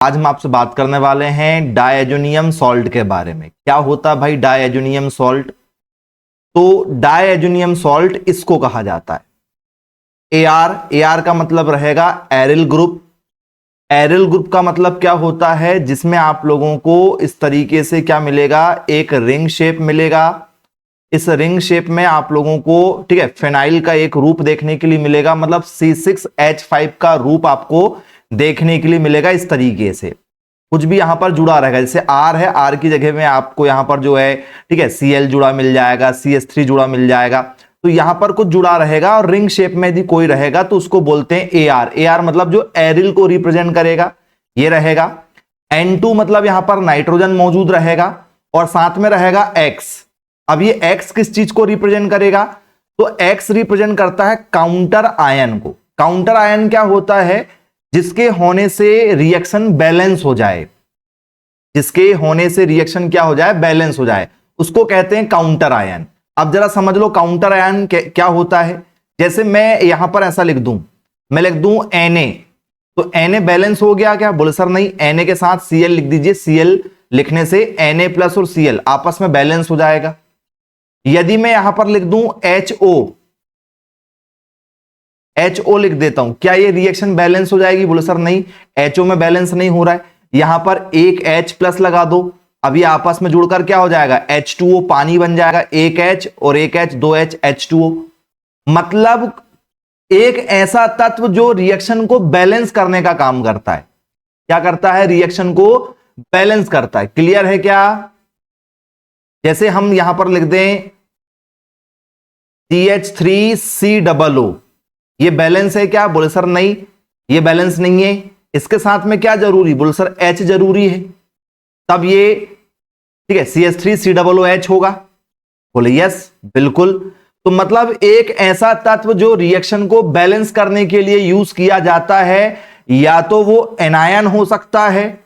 आज हम आपसे बात करने वाले हैं डायजोनियम सॉल्ट के बारे में। क्या होता है भाई डायजोनियम सॉल्ट? तो डायजोनियम सॉल्ट इसको कहा जाता है एआर का मतलब रहेगा एरिल ग्रुप। एरिल ग्रुप का मतलब क्या होता है? जिसमें आप लोगों को इस तरीके से क्या मिलेगा, एक रिंग शेप मिलेगा। इस रिंग शेप में आप लोगों को ठीक है फिनाइल का एक रूप देखने के लिए मिलेगा, मतलब C6H5 का रूप आपको देखने के लिए मिलेगा। इस तरीके से कुछ भी यहां पर जुड़ा रहेगा, जैसे आर है, आर की जगह में आपको यहां पर जो है ठीक है Cl जुड़ा मिल जाएगा, CH3 जुड़ा मिल जाएगा। तो यहां पर कुछ जुड़ा रहेगा और रिंग शेप में यदि कोई रहेगा तो उसको बोलते हैं एआर मतलब जो एरिल को रिप्रेजेंट करेगा ये रहेगा। N2 मतलब यहां पर नाइट्रोजन मौजूद रहेगा और साथ में रहेगा X। अब ये X किस चीज को रिप्रेजेंट करेगा? तो X रिप्रेजेंट करता है काउंटर आयन को। काउंटर आयन क्या होता है? जिसके होने से रिएक्शन बैलेंस हो जाए, जिसके होने से रिएक्शन क्या हो जाए, बैलेंस हो जाए, उसको कहते हैं काउंटर आयन। अब जरा समझ लो काउंटर आयन क्या होता है। जैसे मैं यहां पर ऐसा लिख दूं, मैं लिख दूं Na, तो Na बैलेंस हो गया क्या? बोले सर नहीं, Na के साथ Cl लिख दीजिए। Cl लिखने से Na प्लस और Cl आपस में बैलेंस हो जाएगा। यदि मैं यहां पर लिख दूं HO लिख देता हूं, क्या ये रिएक्शन बैलेंस हो जाएगी? बोले सर नहीं, HO में बैलेंस नहीं हो रहा है। यहां पर एक H प्लस लगा दो, अब ये आपस में जुड़कर क्या हो जाएगा, H2O पानी बन जाएगा। एक H और एक H, दो H, H2O। मतलब एक ऐसा तत्व जो रिएक्शन को बैलेंस करने का काम करता है। क्या करता है? रिएक्शन को बैलेंस करता है। क्लियर है क्या? जैसे हम यहां पर लिख दें CH3COO, ये बैलेंस है क्या? बोले सर नहीं, ये बैलेंस नहीं है। इसके साथ में क्या जरूरी? बोले सर H जरूरी है, तब ये ठीक है CH3COOH होगा। बोले यस बिल्कुल। तो मतलब एक ऐसा तत्व जो रिएक्शन को बैलेंस करने के लिए यूज किया जाता है, या तो वो एनायन हो सकता है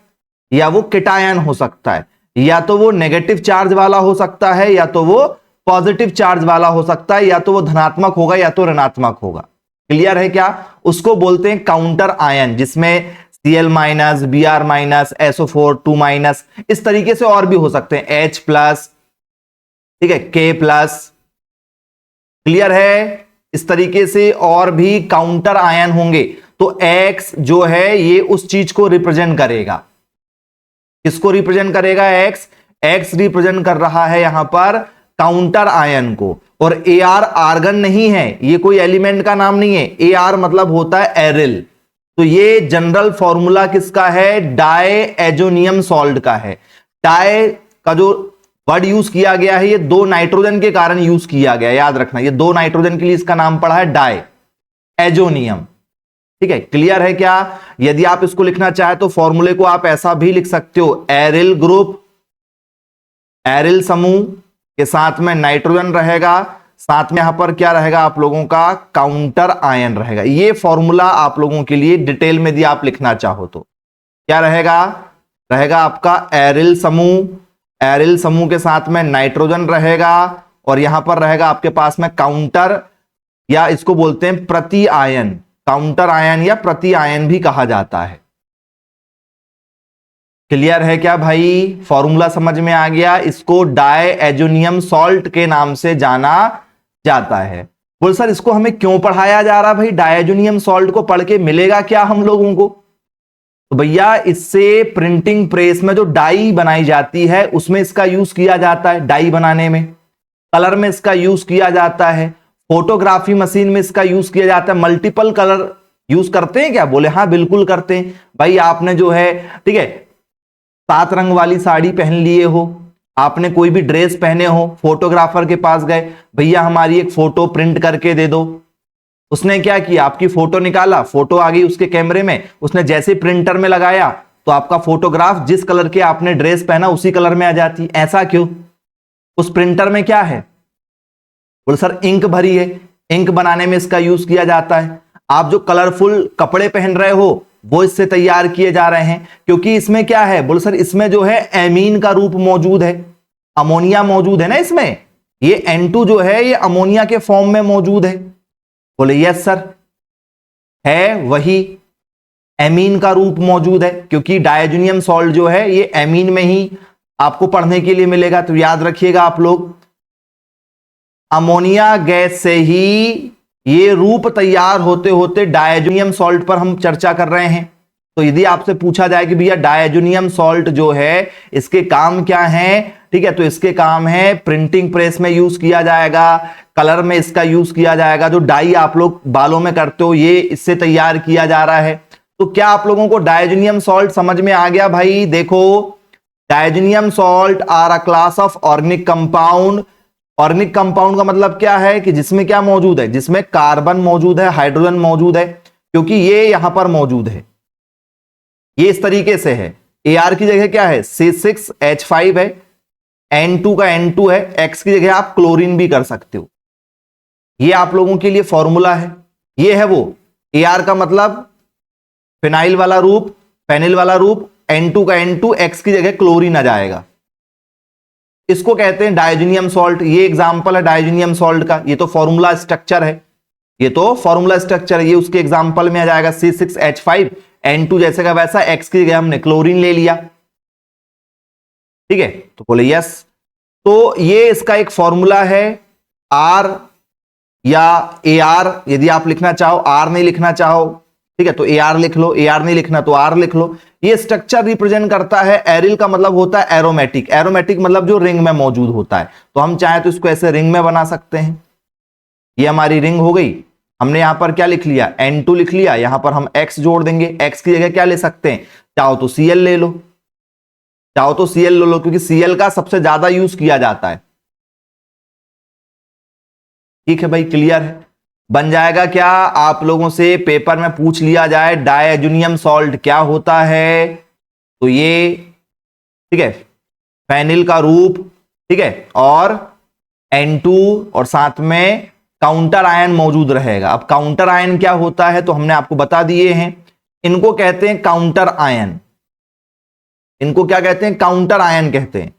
या वो केटायन हो सकता है, या तो वो नेगेटिव चार्ज वाला हो सकता है या तो वो पॉजिटिव चार्ज वाला हो सकता है, या तो वो धनात्मक होगा या तो ऋणात्मक होगा। क्लियर है क्या? उसको बोलते हैं काउंटर आयन, जिसमें Cl minus, Br minus, SO4 2 minus, इस तरीके से और भी हो सकते हैं, H प्लस, ठीक है K प्लस। क्लियर है? इस तरीके से और भी काउंटर आयन होंगे। तो X जो है ये उस चीज को रिप्रेजेंट करेगा। किसको रिप्रेजेंट करेगा? X रिप्रेजेंट कर रहा है यहां पर काउंटर आयन को। और Ar आर्गन नहीं है, ये कोई एलिमेंट का नाम नहीं है। Ar मतलब होता है एरिल। तो ये जनरल फॉर्मूला किसका है? डायएजोनियम सॉल्ट का है। डाय का जो वर्ड यूज किया गया है, ये दो नाइट्रोजन के कारण यूज किया गया, याद रखना। ये दो नाइट्रोजन के लिए इसका नाम पड़ा है डायएजोनियम। ठीक है, क्लियर है क्या? यदि आप इसको लिखना चाहे तो फॉर्मूले को आप ऐसा भी लिख सकते हो, एरिल ग्रुप, एरिल समूह के साथ में नाइट्रोजन रहेगा, साथ में यहां पर क्या रहेगा आप लोगों का, काउंटर आयन रहेगा। ये फॉर्मूला आप लोगों के लिए डिटेल में यदि आप लिखना चाहो तो क्या रहेगा? रहेगा आपका एरिल समूह, एरिल समूह के साथ में नाइट्रोजन रहेगा, और यहां पर रहेगा आपके पास में काउंटर, या इसको बोलते हैं प्रति आयन। काउंटर आयन या प्रति आयन भी कहा जाता है। क्लियर है क्या भाई? फॉर्मूला समझ में आ गया? इसको डायएजोनियम सॉल्ट के नाम से जाना जाता है। बोल सर इसको हमें क्यों पढ़ाया जा रहा भाई? डायएजोनियम सॉल्ट को पढ़ के मिलेगा क्या हम लोगों को? तो भैया इससे प्रिंटिंग प्रेस में जो डाई बनाई जाती है उसमें इसका यूज किया जाता है, डाई बनाने में। कलर में इसका यूज किया जाता है, फोटोग्राफी मशीन में इसका यूज किया जाता है। मल्टीपल कलर यूज करते हैं क्या? बोले हाँ बिल्कुल करते हैं भाई। आपने जो है ठीक है 7 रंग वाली साड़ी पहन लिए हो, आपने कोई भी ड्रेस पहने हो, फोटोग्राफर के पास गए, भैया हमारी एक फोटो प्रिंट करके दे दो। उसने क्या किया? आपकी फोटो निकाला, फोटो आ गई उसके कैमरे में, उसने जैसे प्रिंटर में लगाया तो आपका फोटोग्राफ जिस कलर के आपने ड्रेस पहना उसी कलर में आ जाती। ऐसा क्यों? उस प्रिंटर में क्या है? बोले सर इंक भरी है, इंक बनाने में इसका यूज किया जाता है। आप जो कलरफुल कपड़े पहन रहे हो वो इससे तैयार किए जा रहे हैं, क्योंकि इसमें क्या है? बोले सर इसमें जो है एमीन का रूप मौजूद है, अमोनिया मौजूद है ना इसमें। ये N2 जो है ये अमोनिया के फॉर्म में मौजूद है। बोले यस सर, है वही। एमीन का रूप मौजूद है, क्योंकि डायजोनियम सॉल्ट जो है ये एमीन में ही आपको पढ़ने के लिए मिलेगा। तो याद रखिएगा आप लोग, अमोनिया गैस से ही ये रूप तैयार होते होते डायजोनियम सॉल्ट पर हम चर्चा कर रहे हैं। तो यदि आपसे पूछा जाए कि भैया डायजोनियम सॉल्ट जो है इसके काम क्या हैं, ठीक है, तो इसके काम है प्रिंटिंग प्रेस में यूज किया जाएगा, कलर में इसका यूज किया जाएगा, जो डाई आप लोग बालों में करते हो ये इससे तैयार किया जा रहा है। तो क्या आप लोगों को डायजोनियम सॉल्ट समझ में आ गया भाई? देखो, diazonium salt are a class of organic compound. Organic compound का मतलब क्या है कि जिसमें क्या मौजूद है, जिसमें कार्बन मौजूद है, हाइड्रोजन मौजूद है, क्योंकि ये यहां पर मौजूद है, ये इस तरीके से है। Ar की जगह क्या है, C6H5 है, N2 का N2 है, X की जगह आप क्लोरीन भी कर सकते हो। ये आप लोगों के लिए फॉर्मूला है, ये है वो। Ar का मतलब फिनाइल वाला रूप, फेनिल वाला रूप, N2 का N2, X की जगह क्लोरीन आ जाएगा। इसको कहते हैं डायजोनियम सॉल्ट। ये एग्जांपल है डायजोनियम सॉल्ट का, ये तो फॉर्मूला स्ट्रक्चर है, ये तो फॉर्मूला स्ट्रक्चर है, ये उसके एग्जांपल में आ जाएगा। C6H5, N2 जैसे का वैसा, X की जगह हमने क्लोरीन ले लिया, ठीक है। तो बोले यस। तो ये इसका एक फॉर्मूला है, R या AR, यदि आप लिखना चाहो, R नहीं लिखना चाहो, ठीक है, तो AR लिख लो, AR नहीं लिखना तो R लिख लो। ये स्ट्रक्चर रिप्रेजेंट करता है, एरिल का मतलब होता है एरोमेटिक, एरोमेटिक मतलब जो रिंग में मौजूद होता है। तो हम चाहे तो इसको ऐसे रिंग में बना सकते हैं। ये हमारी रिंग हो गई। हमने यहां पर क्या लिख लिया, N2 लिख लिया, यहां पर हम X जोड़ देंगे। X की जगह क्या ले सकते हैं, चाहो तो Cl ले लो, चाहो तो Cl ले लो, क्योंकि Cl का सबसे ज्यादा यूज किया जाता है। ठीक है भाई, क्लियर है। बन जाएगा क्या, आप लोगों से पेपर में पूछ लिया जाए डायजोनियम सॉल्ट क्या होता है, तो ये, ठीक है, फेनिल का रूप, ठीक है, और N2 और साथ में काउंटर आयन मौजूद रहेगा। अब काउंटर आयन क्या होता है तो हमने आपको बता दिए हैं, इनको कहते हैं काउंटर आयन। इनको क्या कहते हैं, काउंटर आयन कहते हैं।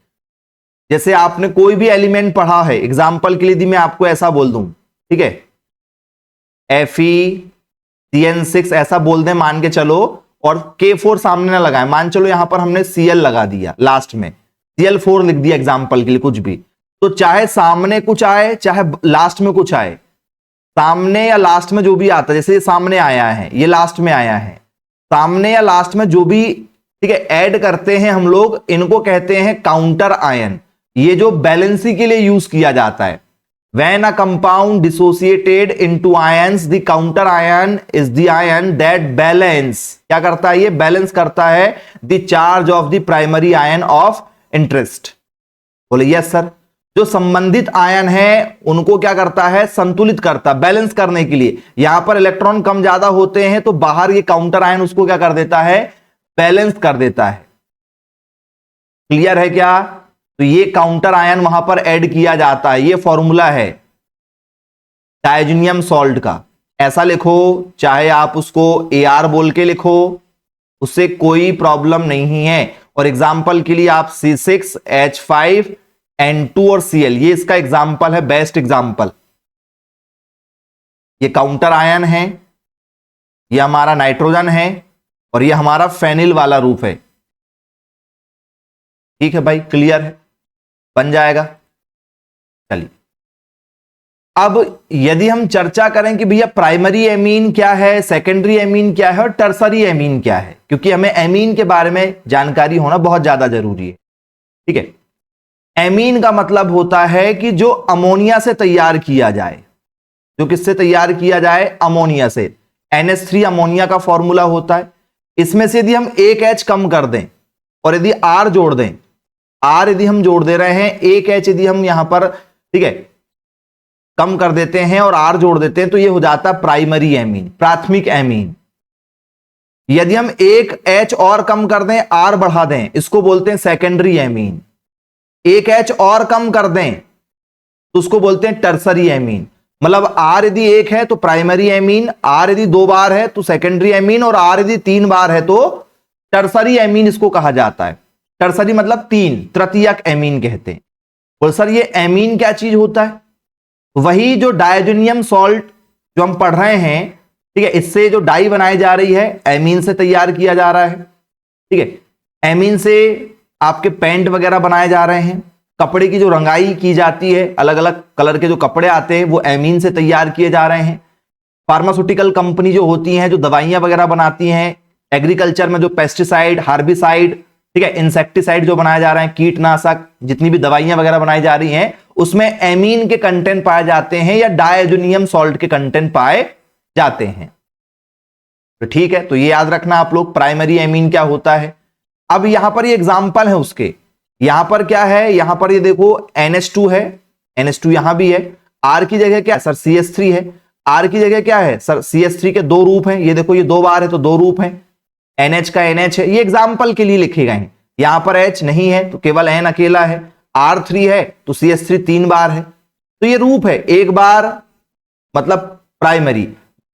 जैसे आपने कोई भी एलिमेंट पढ़ा है, एग्जाम्पल के लिए यदि मैं आपको ऐसा बोल दूं, ठीक है, FeCN6 ऐसा बोल दें मान के चलो, और K4 सामने ना लगाए, मान चलो यहां पर हमने Cl लगा दिया, लास्ट में Cl4 लिख दिया एग्जाम्पल के लिए, कुछ भी, तो चाहे सामने कुछ आए चाहे लास्ट में कुछ आए, सामने या लास्ट में जो भी आता है, जैसे ये सामने आया है, ये लास्ट में आया है, सामने या लास्ट में जो भी, ठीक है, ऐड करते हैं हम लोग, इनको कहते हैं काउंटर आयन। ये जो बैलेंसी के लिए यूज किया जाता है। When a compound dissociated into ions, the counter ion is the ion that balance, क्या करता है, ये बैलेंस करता है the charge of the primary ion of interest। बोले यस सर। जो संबंधित आयन है उनको क्या करता है, संतुलित करता, बैलेंस करने के लिए। यहां पर इलेक्ट्रॉन कम ज्यादा होते हैं तो बाहर ये काउंटर आयन उसको क्या कर देता है, बैलेंस कर देता है। क्लियर है क्या? तो ये काउंटर आयन वहां पर ऐड किया जाता है, ये फॉर्मूला है डायजोनियम सॉल्ट का। ऐसा लिखो, चाहे आप उसको AR बोल के लिखो, उससे कोई प्रॉब्लम नहीं है। और एग्जाम्पल के लिए आप C6H5 N2 और Cl, ये इसका एग्जाम्पल है, बेस्ट एग्जाम्पल। ये काउंटर आयन है, ये हमारा नाइट्रोजन है, और ये हमारा फेनिल वाला रूप है। ठीक है भाई, क्लियर है, बन जाएगा। चलिए, अब यदि हम चर्चा करें कि भैया प्राइमरी एमीन क्या है, सेकेंडरी एमीन क्या है और टर्सरी एमीन क्या है, क्योंकि हमें एमीन के बारे में जानकारी होना बहुत ज्यादा जरूरी है। ठीक है, एमीन का मतलब होता है कि जो अमोनिया से तैयार किया जाए। जो किससे तैयार किया जाए, अमोनिया से। NH3 अमोनिया का फॉर्मूला होता है। इसमें से यदि हम एक H कम कर दें और यदि R जोड़ दें, R यदि हम जोड़ दे रहे हैं, एक H यदि हम यहां पर, ठीक है, कम कर देते हैं और R जोड़ देते हैं, तो यह हो जाता है प्राइमरी एमीन, प्राथमिक एमीन। यदि हम एक H और कम कर दें, R बढ़ा दें, इसको बोलते हैं सेकेंडरी एमीन। एक H और कम कर दें तो उसको बोलते हैं टर्सरी एमीन। मतलब R यदि एक है तो प्राइमरी एमीन, R यदि 2 बार है तो सेकेंडरी एमीन, और R यदि 3 बार है तो टर्सरी एमीन इसको कहा जाता है। टर्सरी मतलब 3, तृतीयक एमीन कहते हैं। बोल सर ये एमीन क्या चीज होता है? वही जो डायजोनियम सॉल्ट जो हम पढ़ रहे हैं, ठीक है। इससे जो डाई बनाई जा रही है एमीन से तैयार किया जा रहा है, ठीक है। एमीन से आपके पेंट वगैरह बनाए जा रहे हैं, कपड़े की जो रंगाई की जाती है, अलग अलग कलर के जो कपड़े आते हैं वो एमीन से तैयार किए जा रहे हैं। फार्मास्यूटिकल कंपनी जो होती हैं, जो दवाइयां वगैरह बनाती हैं, एग्रीकल्चर में जो पेस्टिसाइड, हार्बिसाइड, ठीक है, इंसेक्टिसाइड जो बनाए जा रहे हैं, कीटनाशक, जितनी भी दवाइयां वगैरह बनाई जा रही हैं उसमें एमीन के कंटेंट पाए जाते हैं या डायजोनियम सॉल्ट के कंटेंट पाए जाते हैं। तो ठीक है, तो ये याद रखना आप लोग, प्राइमरी एमीन क्या होता है। अब यहां पर ये एग्जांपल है उसके, यहां पर क्या है, यहां पर ये देखो NH2 है, NH2 यहां भी है, R की जगह क्या है सर, CH3 है। R की जगह क्या है सर, CH3 के दो रूप हैं, ये देखो ये दो बार है तो दो रूप हैं, NH का NH है, ये एग्जाम्पल के लिए लिखे गए हैं। यहां पर H नहीं है तो केवल N अकेला है, R3 है तो CH3 तीन बार है, तो ये रूप है। एक बार मतलब प्राइमरी,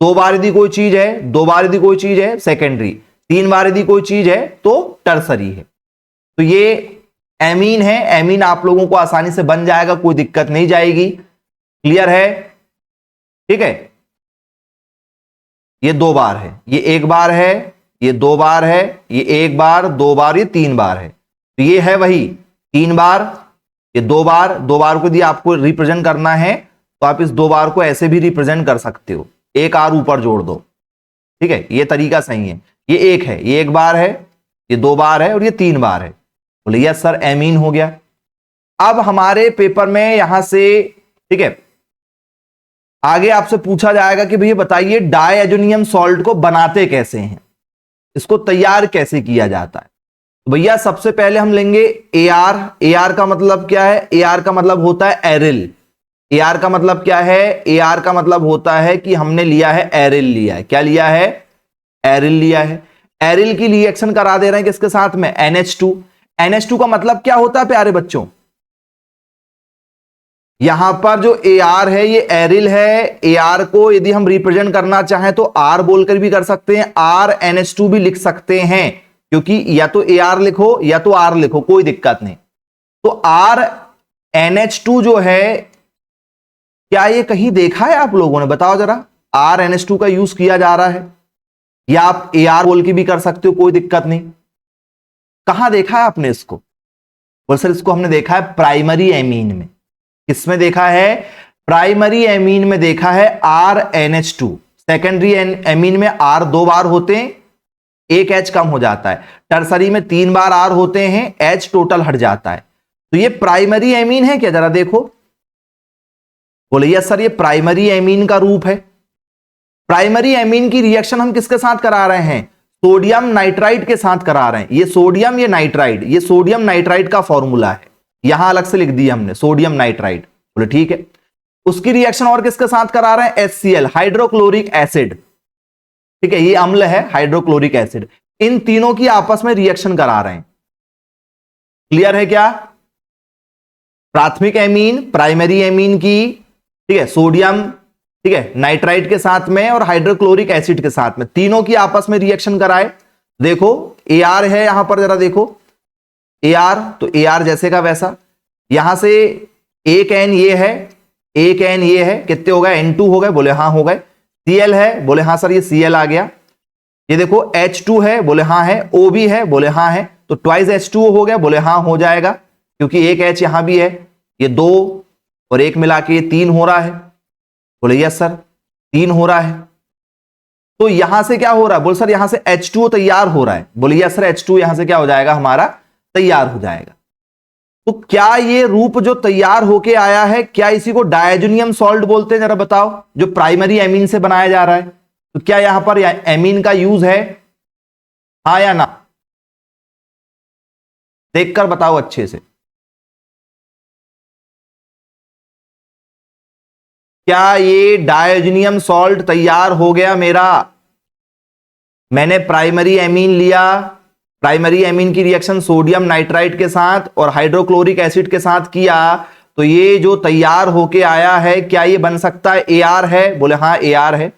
दो बार यदि कोई चीज है, दो बार यदि कोई चीज है सेकेंडरी, तीन बार यदि कोई चीज है तो टर्सरी है। तो ये एमीन है, एमीन आप लोगों को आसानी से बन जाएगा, कोई दिक्कत नहीं जाएगी। क्लियर है, ठीक है। ये दो बार है, ये एक बार है, ये दो बार है, ये एक बार, दो बार, ये तीन बार है। तो ये है वही तीन बार, ये दो बार। दो बार को यदि आपको रिप्रेजेंट करना है तो आप इस दो बार को ऐसे भी रिप्रेजेंट कर सकते हो, एक आर ऊपर जोड़ दो, ठीक है, ये तरीका सही है। ये एक है, ये एक बार है, ये दो बार है और ये तीन बार है। बोले यस सर एमीन हो गया। अब हमारे पेपर में यहां से, ठीक है, आगे आपसे पूछा जाएगा कि भैया बताइए डायजोनियम सॉल्ट को बनाते कैसे हैं, इसको तैयार कैसे किया जाता है। तो भैया सबसे पहले हम लेंगे AR। AR का मतलब क्या है, AR का मतलब होता है एरिल। AR का मतलब क्या है, AR का मतलब होता है कि हमने लिया है एरिल, लिया है, क्या लिया है, एरिल लिया है। एरिल की रिएक्शन करा दे रहे हैं किसके साथ में, NH2। NH2 का मतलब क्या होता है प्यारे बच्चों, यहां पर जो AR है ये एरिल है। AR को यदि हम रिप्रेजेंट करना चाहें तो R बोलकर भी कर सकते हैं, RNH2 भी लिख सकते हैं, क्योंकि या तो AR लिखो या तो R लिखो, कोई दिक्कत नहीं। तो RNH2 जो है, क्या ये कहीं देखा है आप लोगों ने, बताओ जरा, RNH2 का यूज किया जा रहा है, या आप AR बोल के भी कर सकते हो, कोई दिक्कत नहीं। कहां देखा है आपने इसको, बोल सर इसको हमने देखा है प्राइमरी एमीन में। किसमें देखा है, प्राइमरी एमीन में देखा है RNH2। सेकेंडरी एमीन में R दो बार होते हैं, एक H कम हो जाता है। टर्सरी में तीन बार R होते हैं, H टोटल हट जाता है। तो ये प्राइमरी एमीन है क्या, जरा देखो। बोले यस सर ये प्राइमरी एमीन का रूप है। प्राइमरी एमीन की रिएक्शन हम किसके साथ करा रहे हैं, सोडियम नाइट्राइड के साथ करा रहे हैं। ये सोडियम, ये नाइट्राइड, ये सोडियम नाइट्राइड का फॉर्मूला है, यहां अलग से लिख दिया हमने सोडियम नाइट्राइड। बोले ठीक है। उसकी रिएक्शन और किसके साथ करा रहे हैं, HCl हाइड्रोक्लोरिक एसिड, ठीक है, ये अम्ल है हाइड्रोक्लोरिक एसिड। इन तीनों की आपस में रिएक्शन करा रहे हैं। क्लियर है क्या, प्राथमिक एमीन, प्राइमरी एमीन की, ठीक है, सोडियम, ठीक है, नाइट्राइड के साथ में और हाइड्रोक्लोरिक एसिड के साथ में, तीनों की आपस में रिएक्शन कराए। देखो AR है यहां पर, जरा देखो AR, तो AR जैसे का वैसा, यहां से एक N ये है, एक N ये है, कितने हो गए, N2 हो गए, बोले हाँ हो गए। Cl है, बोले हाँ सर ये Cl आ गया। ये देखो H2 है, बोले हाँ है। O भी है, बोले हाँ है। तो ट्वाइस H2O हो गया, बोले हाँ हो जाएगा, क्योंकि एक H यहां भी है, ये दो और एक मिला के ये तीन हो रहा है। बोले यस सर तीन हो रहा है। तो यहां से क्या हो रहा है, बोले सर यहां से H2O तैयार हो रहा है। बोले यस सर H2O यहां से क्या हो जाएगा, हमारा तैयार हो जाएगा। तो क्या ये रूप जो तैयार होके आया है, क्या इसी को डायजोनियम सॉल्ट बोलते हैं, जरा बताओ, जो प्राइमरी एमीन से बनाया जा रहा है। तो क्या यहां पर एमीन का यूज है, हाँ या ना, देखकर बताओ अच्छे से। क्या ये डायजोनियम सॉल्ट तैयार हो गया मेरा, मैंने प्राइमरी एमीन लिया, प्राइमरी एमीन की रिएक्शन सोडियम नाइट्राइड के साथ और हाइड्रोक्लोरिक एसिड के साथ किया, तो ये जो तैयार होके आया है क्या ये बन सकता है, AR है, बोले हाँ AR है।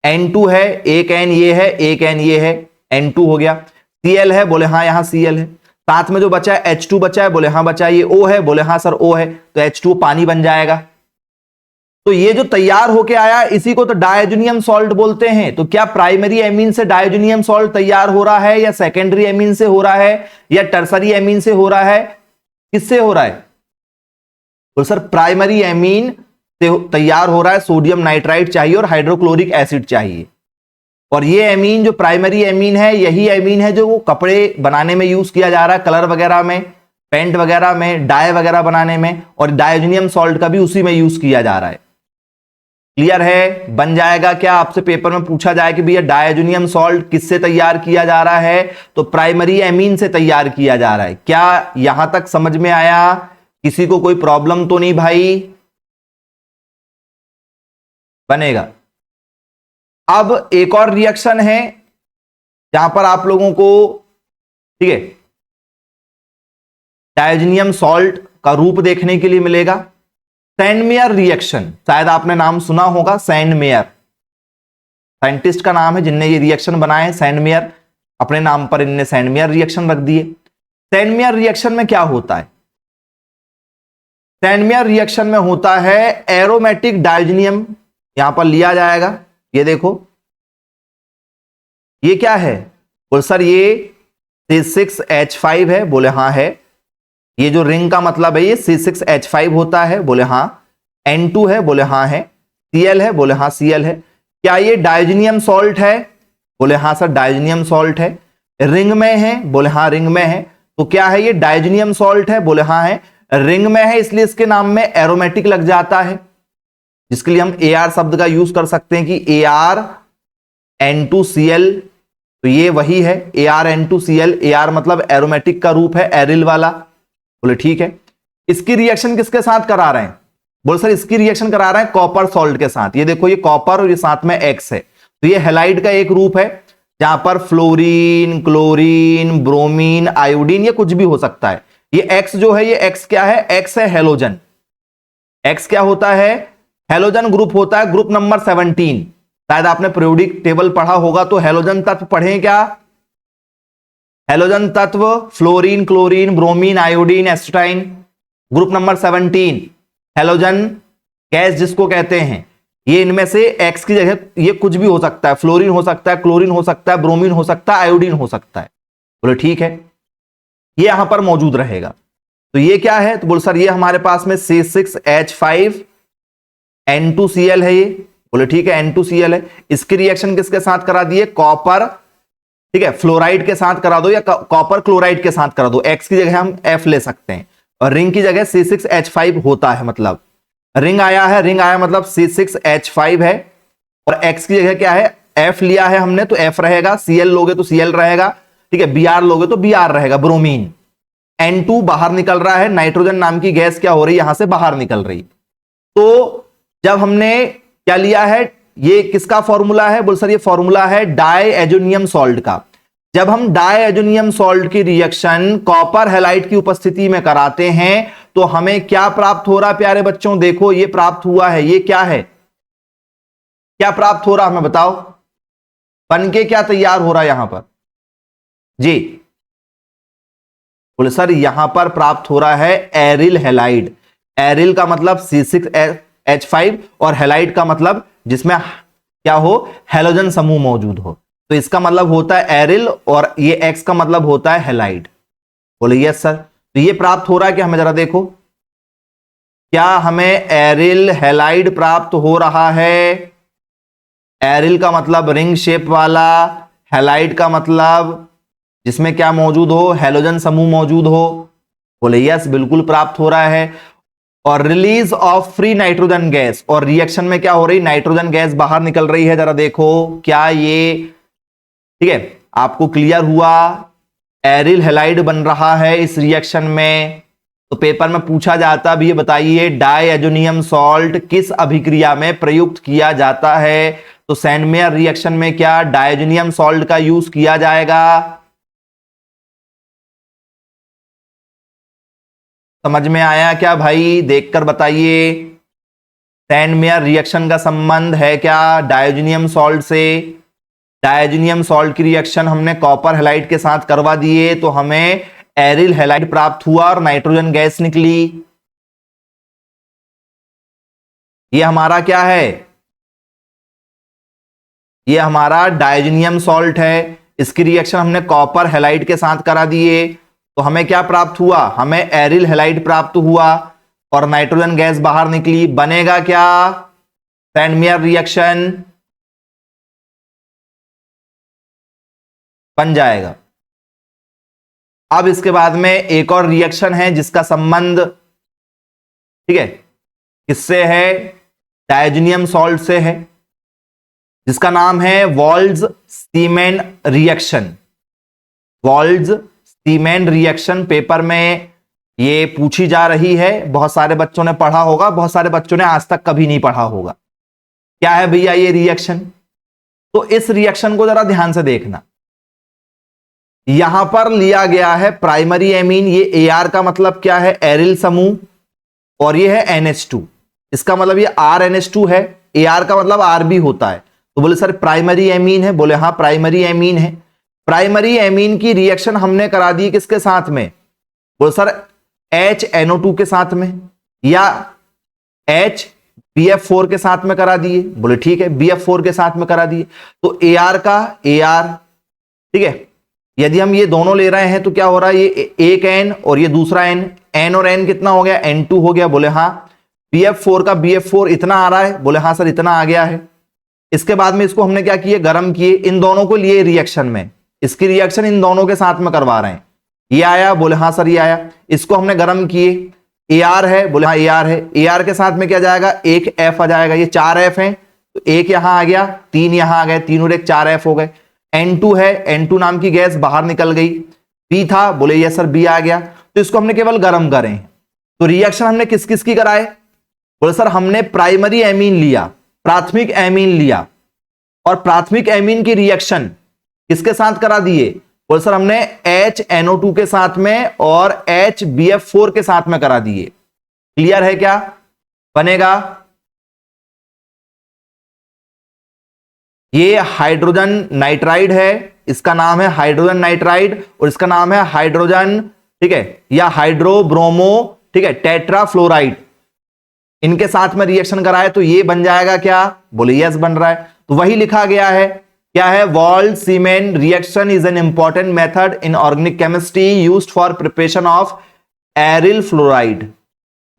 N2 है, एक N ये है, एक N ये है, N2 हो गया। Cl है, बोले हाँ यहां Cl है। साथ में जो बचा है H2 बचा है, बोले हाँ बचा है। ये O है, बोले हाँ सर O है, तो H2 पानी बन जाएगा। तो ये जो तैयार होके आया इसी को तो डायजोनियम सॉल्ट बोलते हैं। तो क्या प्राइमरी एमीन से डायजोनियम सॉल्ट तैयार हो रहा है, या सेकेंडरी एमीन से हो रहा है, या टर्सरी एमीन से हो रहा है, किससे हो रहा है? तो सर प्राइमरी एमीन से तैयार हो रहा है। सोडियम नाइट्राइट चाहिए और हाइड्रोक्लोरिक एसिड चाहिए। और ये एमीन जो प्राइमरी एमीन है, यही एमीन है जो वो कपड़े बनाने में यूज किया जा रहा है, कलर वगैरह में, पेंट वगैरह में, डाई वगैरह बनाने में, और डायजोनियम सॉल्ट का भी उसी में यूज किया जा रहा है। क्लियर है? बन जाएगा क्या? आपसे पेपर में पूछा जाए कि भैया डायजोनियम सॉल्ट किससे तैयार किया जा रहा है, तो प्राइमरी एमीन से तैयार किया जा रहा है। क्या यहां तक समझ में आया? किसी को कोई प्रॉब्लम तो नहीं भाई? बनेगा। अब एक और रिएक्शन है जहां पर आप लोगों को, ठीक है, डायजोनियम सॉल्ट का रूप देखने के लिए मिलेगा। सैंडमेयर रिएक्शन, शायद आपने नाम सुना होगा, सैंडमेयर साइंटिस्ट का नाम है जिनने ये रिएक्शन बनाए हैं, सैंडमेयर। अपने नाम पर इनने सैंडमेयर रिएक्शन रख दिए। सैंडमेयर रिएक्शन में क्या होता है? सैंडमेयर रिएक्शन में होता है एरोमेटिक डायजोनियम यहां पर लिया जाएगा। ये देखो, ये क्या है? बोल सर ये C6H5 है। बोले हाँ है। ये जो रिंग का मतलब है ये C6H5 होता है। बोले हाँ। N2 है। बोले हाँ है। Cl है। बोले हाँ Cl है। क्या ये डायजोनियम सॉल्ट है? बोले हाँ सर डायजोनियम सॉल्ट है। रिंग में है? बोले हाँ रिंग में है। तो क्या है ये? डायजोनियम सॉल्ट है। बोले हाँ है। रिंग में है इसलिए इसके नाम में एरोमेटिक लग जाता है, जिसके लिए हम Ar शब्द का यूज कर सकते हैं कि ArN2Cl। तो ये वही है ArN2Cl। Ar मतलब एरोमेटिक का रूप है, एरिल वाला। बोले ठीक है। इसकी रिएक्शन किसके साथ करा रहे हैं? बोले सर इसकी रिएक्शन करा रहे हैं कॉपर सॉल्ट के साथ। ये देखो, ये कॉपर और ये साथ में X है। तो ये हैलाइड का एक रूप है जहां पर फ्लोरीन, क्लोरीन, ब्रोमीन, आयोडीन, ये कुछ भी हो सकता है। ये X जो है, ये X क्या है? X है हेलोजन। X क्या होता है? हेलोजन ग्रुप होता है, ग्रुप नंबर 17। शायद आपने पीरियोडिक टेबल पढ़ा होगा, तो हेलोजन तत्व पढ़े क्या? हेलोजन तत्व fluorine, chlorine, bromine, iodine, astatine, group number 17। Halogen gas जिसको कहते हैं, ये इनमें से X की जगह ये कुछ भी हो सकता है। फ्लोरीन हो सकता है, क्लोरीन हो सकता है, ब्रोमीन हो सकता है, आयोडीन हो सकता है। बोले ठीक है, ये यहां पर मौजूद रहेगा। तो ये क्या है? तो बोले सर ये हमारे पास में C6H5 N2Cl है ये। बोले ठीक है N2Cl है। इसकी रिएक्शन किसके साथ करा दिए? कॉपर, ठीक है, फ्लोराइड के साथ करा दो, या कॉपर क्लोराइड के साथ करा दो। X की जगह हम F ले सकते हैं, और रिंग की जगह C6H5 होता है। मतलब रिंग आया है, रिंग आया मतलब C6H5 है, और X की जगह क्या है? F लिया है हमने, तो F रहेगा। Cl लोगे तो Cl रहेगा, ठीक है। Br लोगे तो Br रहेगा, ब्रोमीन। N2 बाहर निकल रहा है, नाइट्रोजन नाम की गैस क्या हो रही है? यहां से बाहर निकल रही। तो जब हमने क्या लिया है, ये किसका फॉर्मूला है? बोल सर ये फॉर्मूला है डायएजोनियम सॉल्ट का। जब हम डायएजोनियम सॉल्ट की रिएक्शन कॉपर हैलाइड की उपस्थिति में कराते हैं तो हमें क्या प्राप्त हो रहा है प्यारे बच्चों? देखो ये प्राप्त हुआ है। ये क्या है? क्या प्राप्त हो रहा हमें बताओ? बनके क्या तैयार हो रहा है यहां पर? जी बोले सर यहां पर प्राप्त हो रहा है एरिल हैलाइड। एरिल का मतलब C6H5 और हैलाइड का मतलब जिसमें क्या हो? हैलोजन समूह मौजूद हो। तो इसका मतलब होता है एरिल, और ये X का मतलब होता है हैलाइड। बोले यस सर। तो ये प्राप्त हो रहा है कि हमें जरा देखो, क्या हमें एरिल हैलाइड प्राप्त हो रहा है? एरिल का मतलब रिंग शेप वाला, हैलाइड का मतलब जिसमें क्या मौजूद हो? हैलोजन समूह मौजूद हो। बोले यस बिल्कुल प्राप्त हो रहा है। और release of free nitrogen gas, और रिएक्शन में क्या हो रही? नाइट्रोजन गैस बाहर निकल रही है। जरा देखो क्या ये, ठीक है, आपको क्लियर हुआ? एरिल हैलाइड बन रहा है इस रिएक्शन में। तो पेपर में पूछा जाता भी, ये बताइए डायएजोनियम सॉल्ट किस अभिक्रिया में प्रयुक्त किया जाता है? तो सैंडमेयर रिएक्शन में क्या डायएजोनियम सॉल्ट का यूज किया जाएगा? समझ में आया क्या भाई? देखकर बताइए। सैंडमेयर रिएक्शन का संबंध है क्या डायजोनियम सॉल्ट से? डायजोनियम सॉल्ट की रिएक्शन हमने कॉपर हैलाइड के साथ करवा दिए तो हमें एरिल हैलाइड प्राप्त हुआ और नाइट्रोजन गैस निकली। ये हमारा क्या है, ये हमारा डायजेनियम सॉल्ट है। इसकी रिएक्शन हमने कॉपर हैलाइड के साथ करा दिए, तो हमें क्या प्राप्त हुआ, हमें एरिल हैलाइड प्राप्त हुआ और नाइट्रोजन गैस बाहर निकली। बनेगा क्या, सैंडमेयर रिएक्शन बन जाएगा। अब इसके बाद में एक और रिएक्शन है जिसका संबंध, ठीक है, किससे है, डायजेनियम सॉल्ट से है, जिसका नाम है वॉल्ज-स्टीमैन रिएक्शन। वॉल्ज-स्टीमैन रिएक्शन पेपर में ये पूछी जा रही है, बहुत सारे बच्चों ने पढ़ा होगा, बहुत सारे बच्चों ने आज तक कभी नहीं पढ़ा होगा। क्या है भैया ये रिएक्शन, तो इस रिएक्शन को जरा ध्यान से देखना। यहां पर लिया गया है प्राइमरी एमीन, ये AR का मतलब क्या है, एरिल समूह, और ये है NH2, इसका मतलब ये RNH2 है। AR का मतलब R भी होता है, तो बोले सर प्राइमरी एमीन है, बोले हाँ प्राइमरी एमीन है। प्राइमरी एमीन की रिएक्शन हमने करा दी किसके साथ में, बोले सर HNO2 के साथ में, या HBF4 के साथ में करा दिए, बोले ठीक है BF4 के साथ में करा दिए। तो AR का AR, ठीक है, यदि हम ये दोनों ले रहे हैं तो क्या हो रहा है, ये एक N और ये दूसरा N और N कितना हो गया, N2 हो गया, बोले हाँ। BF4 का BF4 इतना आ रहा है, बोले हाँ सर इतना आ गया है। इसके बाद में इसको हमने क्या किए, गर्म किए, इन दोनों को लिए रिएक्शन में, इसकी रिएक्शन इन दोनों के साथ में करवा रहे हैं। ये आया, बोले हाँ सर ये आया, इसको हमने गर्म किए, AR है, बोले हाँ AR है। AR के साथ में क्या जाएगा, एक F आ जाएगा, ये 4 F हैं, तो एक यहां आ गया, 3 यहां आ गए, 3 और 1 4 F हो गए। N2 है, N2 नाम की गैस बाहर निकल गई। B था, बोले यस सर B आ गया, तो इसको हमने केवल गर्म करें। तो रिएक्शन हमने किस किस की कराए, बोले सर हमने प्राइमरी एमीन लिया, प्राथमिक एमीन लिया, और प्राथमिक एमीन की रिएक्शन किसके साथ करा दिए, बोले सर हमने HNO2 के साथ में और HBF4 के साथ में करा दिए। क्लियर है क्या, बनेगा ये हाइड्रोजन नाइट्राइड है, इसका नाम है हाइड्रोजन नाइट्राइड, और इसका नाम है हाइड्रोजन, ठीक है, या हाइड्रोब्रोमो, ठीक है, टेट्राफ्लोराइड। इनके साथ में रिएक्शन कराए तो ये बन जाएगा क्या, बोले यस बन रहा है। तो वही लिखा गया है, क्या है, Balz Schiemann reaction is an important method in organic chemistry used for preparation of aryl fluoride.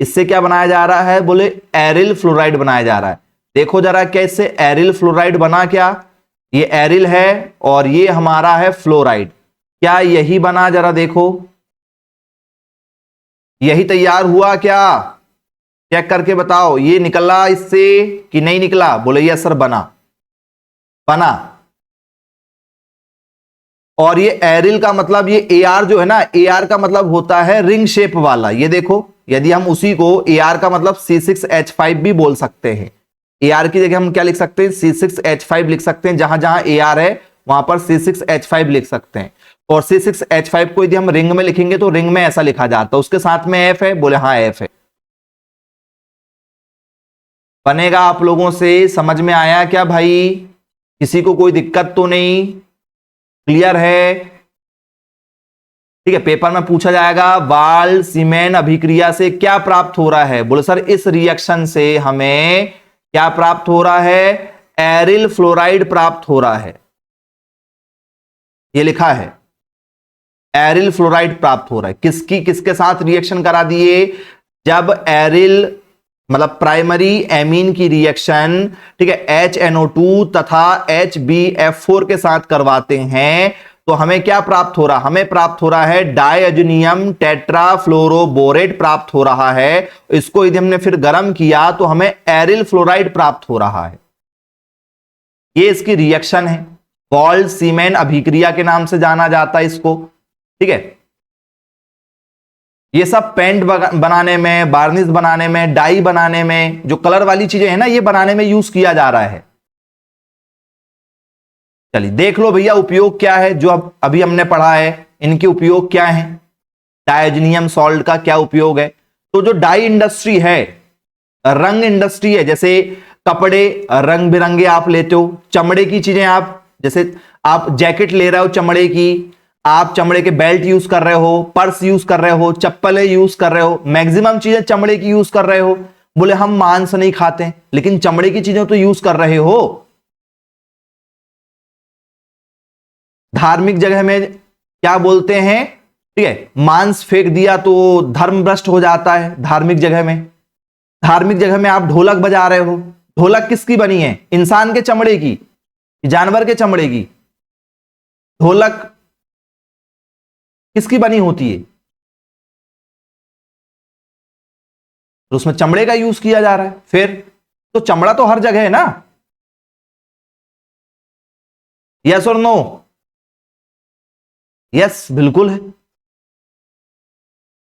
इससे क्या बनाया जा रहा है, बोले एरिल फ्लोराइड बनाया जा रहा है। देखो जरा क्या इससे एरिल फ्लोराइड बना, क्या ये एरिल है और ये हमारा है फ्लोराइड, क्या यही बना, जरा देखो यही तैयार हुआ क्या, चेक करके बताओ, ये निकला इससे कि नहीं निकला, बोले यस सर बना, बना। और ये एरिल का मतलब, ये AR जो है ना, AR का मतलब होता है रिंग शेप वाला। ये देखो, यदि हम उसी को AR का मतलब C6H5 भी बोल सकते हैं, AR की जगह हम क्या लिख सकते हैं, C6H5 लिख सकते हैं, जहां जहां AR है वहां पर C6H5 लिख सकते हैं। और C6H5 को यदि हम रिंग में लिखेंगे तो रिंग में ऐसा लिखा जाता है, उसके साथ में F है, बोले हाँ F है। बनेगा आप लोगों से, समझ में आया क्या भाई, किसी को कोई दिक्कत तो नहीं, क्लियर है, ठीक है। पेपर में पूछा जाएगा वॉल्ज-सीमेन अभिक्रिया से क्या प्राप्त हो रहा है, बोले सर इस रिएक्शन से हमें क्या प्राप्त हो रहा है, एरिल फ्लोराइड प्राप्त हो रहा है, ये लिखा है एरिल फ्लोराइड प्राप्त हो रहा है। किसकी किसके साथ रिएक्शन करा दिए, जब एरिल मतलब प्राइमरी एमीन की रिएक्शन, ठीक है, HNO2 तथा HBF4 के साथ करवाते हैं तो हमें क्या प्राप्त हो रहा, हमें प्राप्त हो रहा है डायजोनियम टेट्राफ्लोरोबोरेट प्राप्त हो रहा है। इसको यदि हमने फिर गर्म किया तो हमें एरिल फ्लोराइड प्राप्त हो रहा है। ये इसकी रिएक्शन है, वॉल्ज-सीमेन अभिक्रिया के नाम से जाना जाता है इसको, ठीक है। ये सब पेंट बनाने में, वार्निश बनाने में, डाई बनाने में, जो कलर वाली चीजें हैं ना, ये बनाने में यूज किया जा रहा है। चलिए देख लो भैया उपयोग क्या है, जो अब अभी हमने पढ़ा है, इनके उपयोग क्या है, डायजेनियम सॉल्ट का क्या उपयोग है। तो जो डाई इंडस्ट्री है, रंग इंडस्ट्री है, जैसे कपड़े रंग बिरंगे आप लेते हो, चमड़े की चीजें आप, जैसे आप जैकेट ले रहे हो चमड़े की, आप चमड़े के बेल्ट यूज कर रहे हो, पर्स यूज कर रहे हो, चप्पलें यूज कर रहे हो, मैक्सिमम चीजें चमड़े की यूज कर रहे हो। बोले हम मांस नहीं खाते हैं, लेकिन चमड़े की चीजें तो यूज कर रहे हो। धार्मिक जगह में क्या बोलते हैं, ठीक है, मांस फेंक दिया तो धर्म भ्रष्ट हो जाता है। धार्मिक जगह में, धार्मिक जगह में आप ढोलक बजा रहे हो, ढोलक किसकी बनी है, इंसान के चमड़े की, जानवर के चमड़े की। ढोलक किसकी बनी होती है, तो उसमें चमड़े का यूज किया जा रहा है। फिर तो चमड़ा तो हर जगह है ना, यस और नो? यस, बिल्कुल है।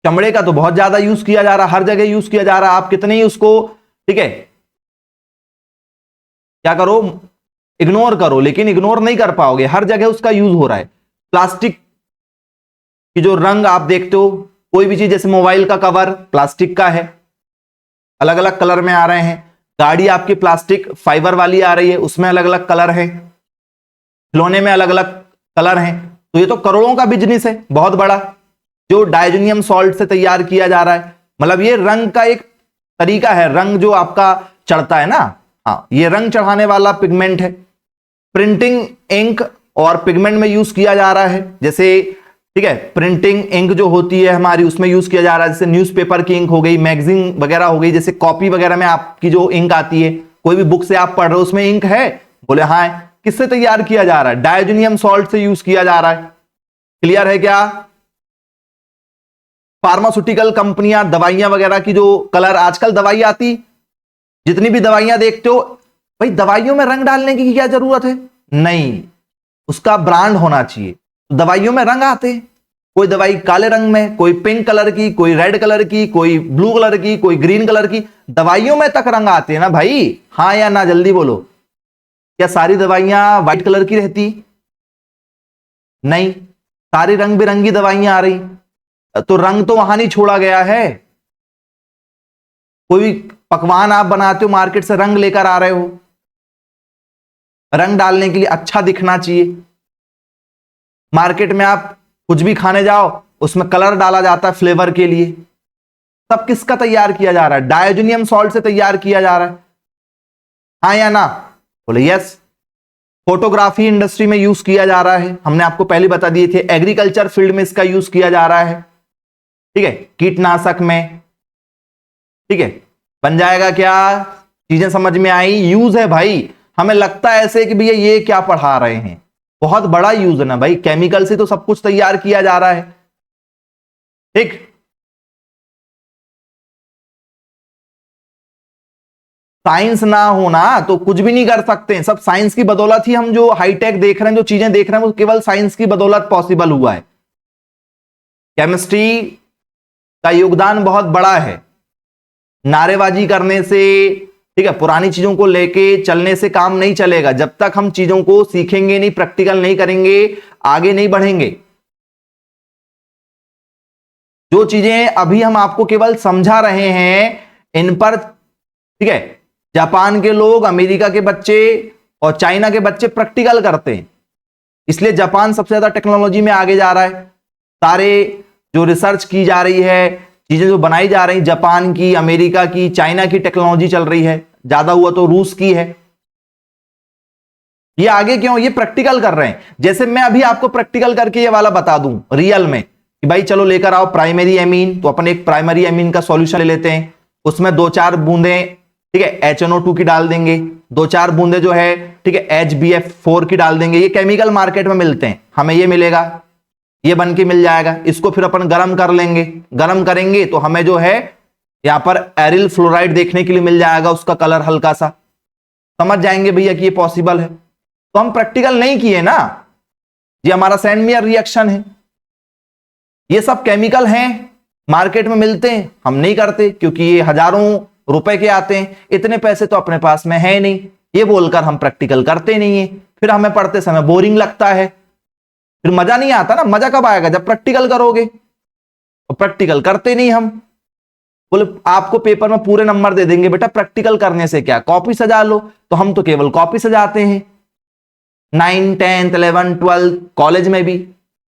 चमड़े का तो बहुत ज्यादा यूज किया जा रहा है, हर जगह यूज किया जा रहा है। आप कितने ही उसको, ठीक है, क्या करो, इग्नोर करो, लेकिन इग्नोर नहीं कर पाओगे, हर जगह उसका यूज हो रहा है। प्लास्टिक की जो रंग आप देखते हो, कोई भी चीज, जैसे मोबाइल का कवर प्लास्टिक का है, अलग अलग कलर में आ रहे हैं। गाड़ी आपकी प्लास्टिक फाइबर वाली आ रही है, उसमें अलग अलग कलर है। खिलौने में अलग अलग कलर हैं। तो ये तो करोड़ों का बिजनेस है, बहुत बड़ा, जो डायजोनियम सॉल्ट से तैयार किया जा रहा है। मतलब ये रंग का एक तरीका है, रंग जो आपका चढ़ता है ना, हाँ, ये रंग चढ़ाने वाला पिगमेंट है। प्रिंटिंग इंक और पिगमेंट में यूज किया जा रहा है। जैसे, ठीक है, प्रिंटिंग इंक जो होती है हमारी, उसमें यूज किया जा रहा है। जैसे न्यूज़पेपर की इंक हो गई, मैगजीन वगैरह हो गई, जैसे कॉपी वगैरह में आपकी जो इंक आती है, कोई भी बुक से आप पढ़ रहे हो उसमें इंक है, बोले हाँ। किससे तैयार किया जा रहा है, डायजोनियम सॉल्ट से यूज किया जा रहा है। क्लियर है क्या? फार्मास्यूटिकल कंपनियां, दवाइयां वगैरह की जो कलर आजकल दवाई आती, जितनी भी दवाइयां देखते हो, भाई दवाइयों में रंग डालने की क्या जरूरत है? नहीं, उसका ब्रांड होना चाहिए। दवाइयों में रंग आते हैं, कोई दवाई काले रंग में, कोई पिंक कलर की, कोई रेड कलर की, कोई ब्लू कलर की, कोई ग्रीन कलर की, दवाइयों में तक रंग आते हैं ना भाई। हाँ या ना, जल्दी बोलो। क्या सारी दवाइयां व्हाइट कलर की रहती? नहीं, सारी रंग बिरंगी दवाइयां आ रही, तो रंग तो वहां नहीं छोड़ा गया है। कोई भी पकवान आप बनाते हो, मार्केट से रंग लेकर आ रहे हो, रंग डालने के लिए अच्छा दिखना चाहिए। मार्केट में आप कुछ भी खाने जाओ, उसमें कलर डाला जाता है फ्लेवर के लिए। सब किसका तैयार किया जा रहा है? डायजोनियम सॉल्ट से तैयार किया जा रहा है। हाँ या ना? बोले यस। फोटोग्राफी इंडस्ट्री में यूज किया जा रहा है, हमने आपको पहले बता दिए थे। एग्रीकल्चर फील्ड में इसका यूज किया जा रहा है, ठीक है, कीटनाशक में, ठीक है। बन जाएगा क्या? चीजें समझ में आई? यूज है भाई। हमें लगता है ऐसे कि भैया ये क्या पढ़ा रहे हैं, बहुत बड़ा यूज है ना भाई, केमिकल से तो सब कुछ तैयार किया जा रहा है, ठीक। साइंस ना होना तो कुछ भी नहीं कर सकते हैं। सब साइंस की बदौलत ही हम जो हाईटेक देख रहे हैं, जो चीजें देख रहे हैं, वो केवल साइंस की बदौलत पॉसिबल हुआ है। केमिस्ट्री का योगदान बहुत बड़ा है। नारेबाजी करने से, ठीक है, पुरानी चीजों को लेके चलने से काम नहीं चलेगा। जब तक हम चीजों को सीखेंगे नहीं, प्रैक्टिकल नहीं करेंगे, आगे नहीं बढ़ेंगे। जो चीजें अभी हम आपको केवल समझा रहे हैं, इन पर, ठीक है, जापान के लोग, अमेरिका के बच्चे और चाइना के बच्चे प्रैक्टिकल करते हैं। इसलिए जापान सबसे ज्यादा टेक्नोलॉजी में आगे जा रहा है। सारे जो रिसर्च की जा रही है, चीजें जो बनाई जा रही, जापान की, अमेरिका की, चाइना की टेक्नोलॉजी चल रही है। ज्यादा हुआ तो रूस की है। ये आगे क्यों? ये प्रैक्टिकल कर रहे हैं। जैसे मैं अभी आपको प्रैक्टिकल करके ये वाला बता दूं रियल में कि भाई चलो लेकर आओ प्राइमरी एमीन, तो अपन एक प्राइमरी एमीन का सॉल्यूशन ले लेते हैं, उसमें 2-4 बूंदे, ठीक है, HNO2 की डाल देंगे, 2-4 बूंदे जो है, ठीक है, HBF4 की डाल देंगे। ये केमिकल मार्केट में मिलते हैं, हमें ये मिलेगा, ये बन के मिल जाएगा। इसको फिर अपन गर्म कर लेंगे, गर्म करेंगे तो हमें जो है यहां पर एरिल फ्लोराइड देखने के लिए मिल जाएगा, उसका कलर हल्का सा। समझ जाएंगे भैया कि ये पॉसिबल है। तो हम प्रैक्टिकल नहीं किए ना, ये हमारा सैंडमेयर रिएक्शन है। ये सब केमिकल हैं, मार्केट में मिलते हैं, हम नहीं करते क्योंकि ये हजारों रुपए के आते हैं, इतने पैसे तो अपने पास में है नहीं, ये बोलकर हम प्रैक्टिकल करते नहीं है। फिर हमें पढ़ते समय बोरिंग लगता है, फिर मजा नहीं आता ना। मजा कब आएगा? जब प्रैक्टिकल करोगे। तो प्रैक्टिकल करते नहीं हम। बोले आपको पेपर में पूरे नंबर दे देंगे, बेटा प्रैक्टिकल करने से क्या, कॉपी सजा लो। तो हम तो केवल कॉपी सजाते हैं। 9, 10, 11, 12 कॉलेज में भी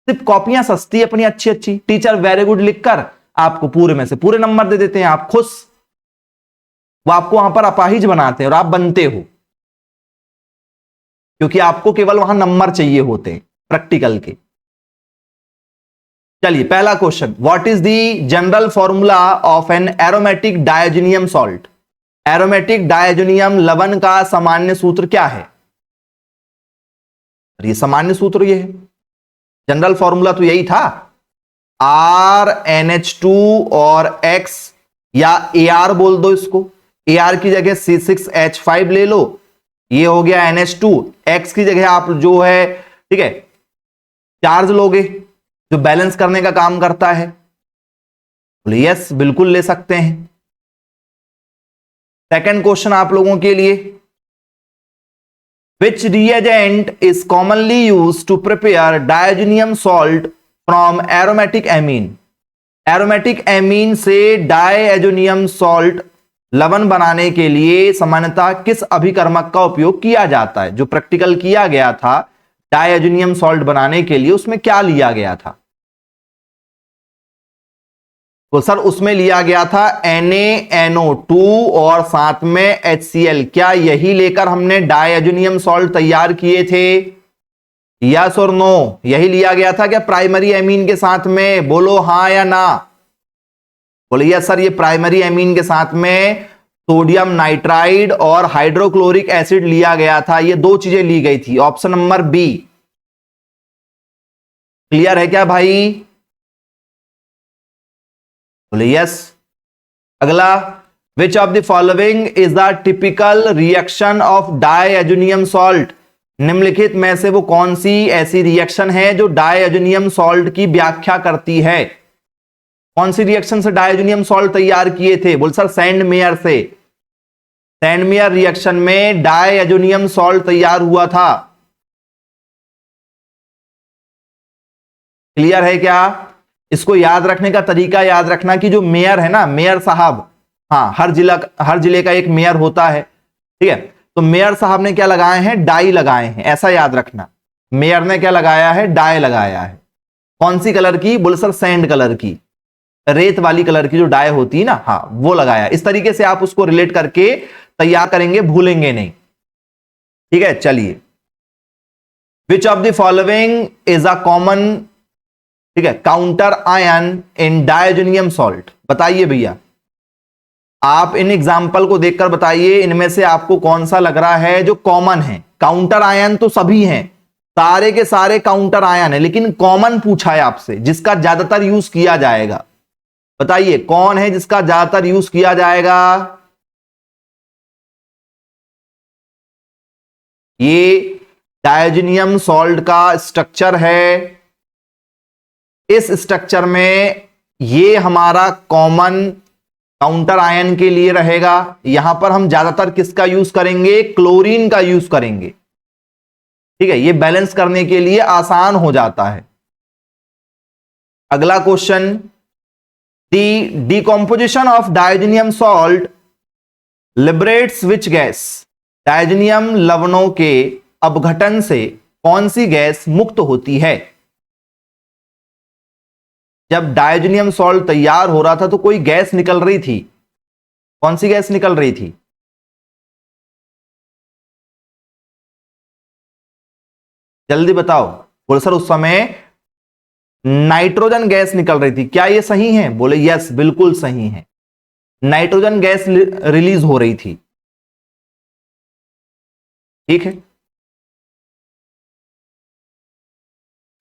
सिर्फ कॉपियां सस्ती अपनी अच्छी अच्छी, टीचर वेरी गुड लिखकर आपको पूरे में से पूरे नंबर दे देते हैं, आप खुश। वो आपको वहां पर अपाहिज बनाते हैं और आप बनते हो, क्योंकि आपको केवल वहां नंबर चाहिए होते हैं प्रैक्टिकल के। चलिए पहला question, what is the general formula of an aromatic diazonium salt? Aromatic diazonium लवण का सामान्य सूत्र क्या है? ये सामान्य सूत्र ये है, जनरल फॉर्मूला तो यही था, RNH2 और X, या AR बोल दो इसको, AR की जगह C6H5 ले लो, ये हो गया NH2। X की जगह आप जो है, ठीक है, चार्ज लोगे जो बैलेंस करने का काम करता है। बोले यस, बिल्कुल ले सकते हैं। सेकंड क्वेश्चन आप लोगों के लिए, which reagent is commonly used to prepare diazonium salt from aromatic amine? Aromatic amine से डायजोनियम सॉल्ट लवण बनाने के लिए सामान्यतः किस अभिकर्मक का उपयोग किया जाता है? जो प्रैक्टिकल किया गया था डायजोनियम सॉल्ट बनाने के लिए, उसमें क्या लिया गया था? तो सर उसमें लिया गया था NaNO2 और साथ में HCl। क्या यही लेकर हमने डायजोनियम सॉल्ट तैयार किए थे? यस और नो? यही लिया गया था क्या प्राइमरी एमीन के साथ में? बोलो हां या ना। बोले यस सर, ये प्राइमरी एमीन के साथ में सोडियम नाइट्राइड और हाइड्रोक्लोरिक एसिड लिया गया था, ये दो चीजें ली गई थी। Option number B. क्लियर है क्या भाई? बोले यस। अगला, which of the following is the typical reaction of diazonium salt? निम्नलिखित में से वो कौन सी ऐसी रिएक्शन है जो डायजोनियम सॉल्ट की व्याख्या करती है? कौन सी रिएक्शन से डायजोनियम सॉल्ट तैयार किए थे? बोल सर सैंडमेयर से। सैंडमेयर रिएक्शन में डायजोनियम सॉल्ट तैयार हुआ था। क्लियर है क्या? इसको याद रखने का तरीका याद रखना कि जो मेयर है ना, मेयर साहब, हाँ, हर जिले का एक मेयर होता है, ठीक है, तो मेयर साहब ने क्या लगाए हैं? डाई लगाए हैं, ऐसा याद रखना। मेयर ने क्या लगाया है? डाई लगाया है। कौन सी कलर की? बोले सर सैंड कलर की, रेत वाली कलर की जो डाई होती है ना, हाँ, वो लगाया। इस तरीके से आप उसको रिलेट करके तैयार करेंगे, भूलेंगे नहीं। ठीक है, चलिए, which of the following is a common, ठीक है, काउंटर आयन इन डायजोनियम सॉल्ट? बताइए भैया, आप इन एग्जाम्पल को देखकर बताइए, इनमें से आपको कौन सा लग रहा है जो कॉमन है? काउंटर आयन तो सभी हैं, सारे के सारे काउंटर आयन है, लेकिन कॉमन पूछा है आपसे, जिसका ज्यादातर यूज किया जाएगा। बताइए कौन है जिसका ज्यादातर यूज किया जाएगा? ये डायजोनियम सॉल्ट का स्ट्रक्चर है, इस स्ट्रक्चर में ये हमारा कॉमन काउंटर आयन के लिए रहेगा। यहां पर हम ज्यादातर किसका यूज करेंगे? क्लोरीन का यूज करेंगे। ठीक है, ये बैलेंस करने के लिए आसान हो जाता है। अगला question, the decomposition of diazonium salt liberates which gas? Diazonium लवणों के अपघटन से कौन सी गैस मुक्त होती है? जब डायजोनियम सॉल्ट तैयार हो रहा था तो कोई गैस निकल रही थी, कौन सी गैस निकल रही थी? जल्दी बताओ। बोले सर उस समय नाइट्रोजन गैस निकल रही थी। क्या ये सही है? बोले यस, बिल्कुल सही है, नाइट्रोजन गैस रिलीज हो रही थी। ठीक है,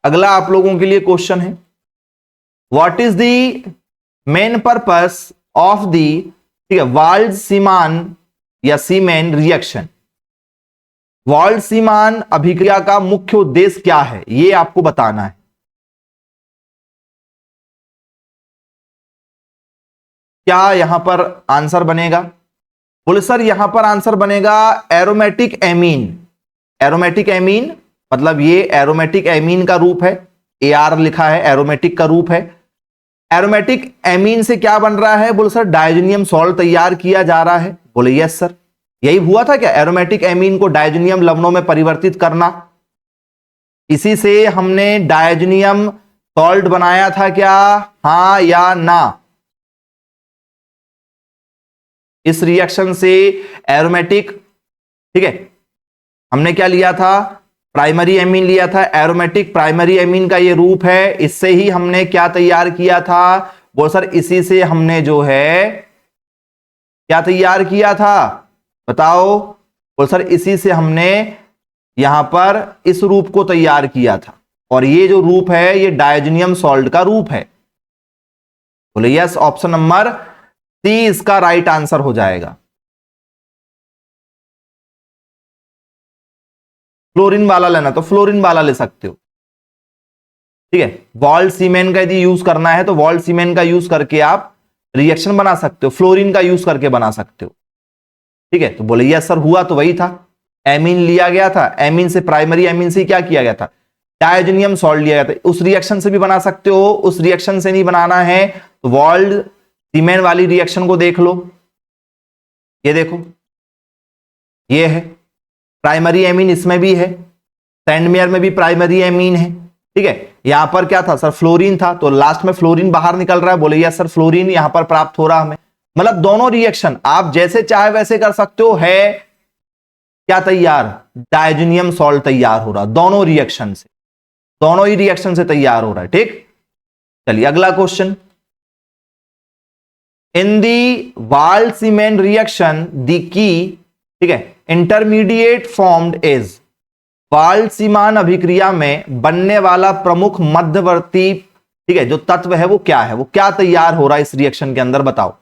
अगला आप लोगों के लिए क्वेश्चन है, what is the main purpose of the, ठीक है, वाल्ड सीमान या सीमेन रिएक्शन? वाल्ड सीमान अभिक्रिया का मुख्य उद्देश्य क्या है, ये आपको बताना है। क्या यहां पर आंसर बनेगा? बोले सर यहां पर आंसर बनेगा एरोमेटिक एमीन। एरोमेटिक एमीन मतलब ये एरोमेटिक एमीन का रूप है, AR लिखा है, एरोमेटिक का रूप है। एरोमेटिक एमीन से क्या बन रहा है? बोले सर डायजोनियम सॉल्ट तैयार किया जा रहा है। बोले यस सर, यही हुआ था क्या? एरोमेटिक एमीन को डायजोनियम लवणों में परिवर्तित करना, इसी से हमने डायजोनियम सॉल्ट बनाया था क्या? हां या ना? इस रिएक्शन से एरोमेटिक, ठीक है, हमने क्या लिया था, प्राइमरी एमीन लिया था, एरोमेटिक प्राइमरी एमीन का ये रूप है। इससे ही हमने क्या तैयार किया था, बोल सर इसी से हमने जो है क्या तैयार किया था, बताओ। बोल सर इसी से हमने यहां पर इस रूप को तैयार किया था, और ये जो रूप है ये डायजोनियम सॉल्ट का रूप है। बोले यस, ऑप्शन नंबर सी इसका राइट आंसर हो जाएगा। फ्लोरीन वाला लेना तो फ्लोरीन वाला ले सकते हो, ठीक है। वॉल्ट सीमेंट का यदि यूज करना है तो वॉल्ट सीमेंट का यूज करके आप रिएक्शन बना सकते हो, फ्लोरीन का यूज करके बना सकते हो, ठीक है। तो बोले यस सर, हुआ तो वही था, एमीन लिया गया था, एमीन से प्राइमरी एमीन से क्या किया गया था, डायजोनियम सॉल्ट लिया गया था। उस रिएक्शन से भी बना सकते हो, उस रिएक्शन से नहीं बनाना है तो वॉल्ट सीमेंट वाली रिएक्शन को देख लो, ये देखो, ये है प्राइमरी एमीन, इसमें भी है, सैंडमेयर में भी प्राइमरी एमीन है, ठीक है। यहां पर क्या था सर, फ्लोरीन था, तो लास्ट में फ्लोरीन बाहर निकल रहा है, बोले यस सर फ्लोरीन यहां पर प्राप्त हो रहा हमें। मतलब दोनों रिएक्शन आप जैसे चाहे वैसे कर सकते हो, है क्या तैयार, डायजोनियम सॉल्ट तैयार हो रहा, दोनों रिएक्शन से, दोनों ही रिएक्शन से तैयार हो रहा है, ठीक। चलिए अगला question, in the vault cement reaction the key, ठीक है, इंटरमीडिएट फॉर्म्ड इज, वॉल्ट सीमान अभिक्रिया में बनने वाला प्रमुख मध्यवर्ती, ठीक है, जो तत्व है वो क्या है, वो क्या तैयार हो रहा है इस रिएक्शन के अंदर, बताओ।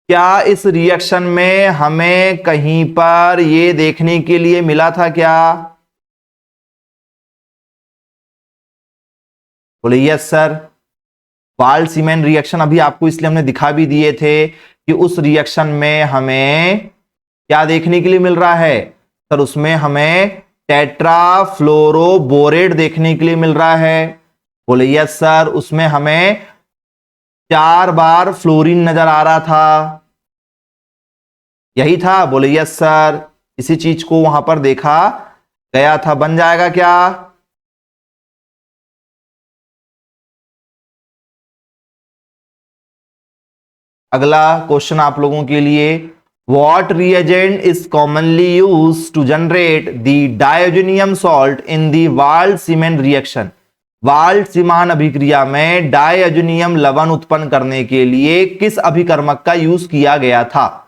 क्या इस रिएक्शन में हमें कहीं पर ये देखने के लिए मिला था क्या, बोले yes sir. Vault cement reaction अभी आपको इसलिए हमने दिखा भी दिए थे कि उस रिएक्शन में हमें क्या देखने के लिए मिल रहा है सर, उसमें हमें टेट्राफ्लोरोबोरेट देखने के लिए मिल रहा है। बोले यस सर, उसमें हमें 4 बार फ्लोरीन नजर आ रहा था, यही था, बोले यस सर, इसी चीज को वहां पर देखा गया था। बन जाएगा क्या, अगला क्वेश्चन आप लोगों के लिए, what reagent is commonly used to generate the diazonium salt in the vault cement reaction, vault सीमान अभिक्रिया में डायजोनियम लवण उत्पन्न करने के लिए किस अभिकर्मक का यूज किया गया था।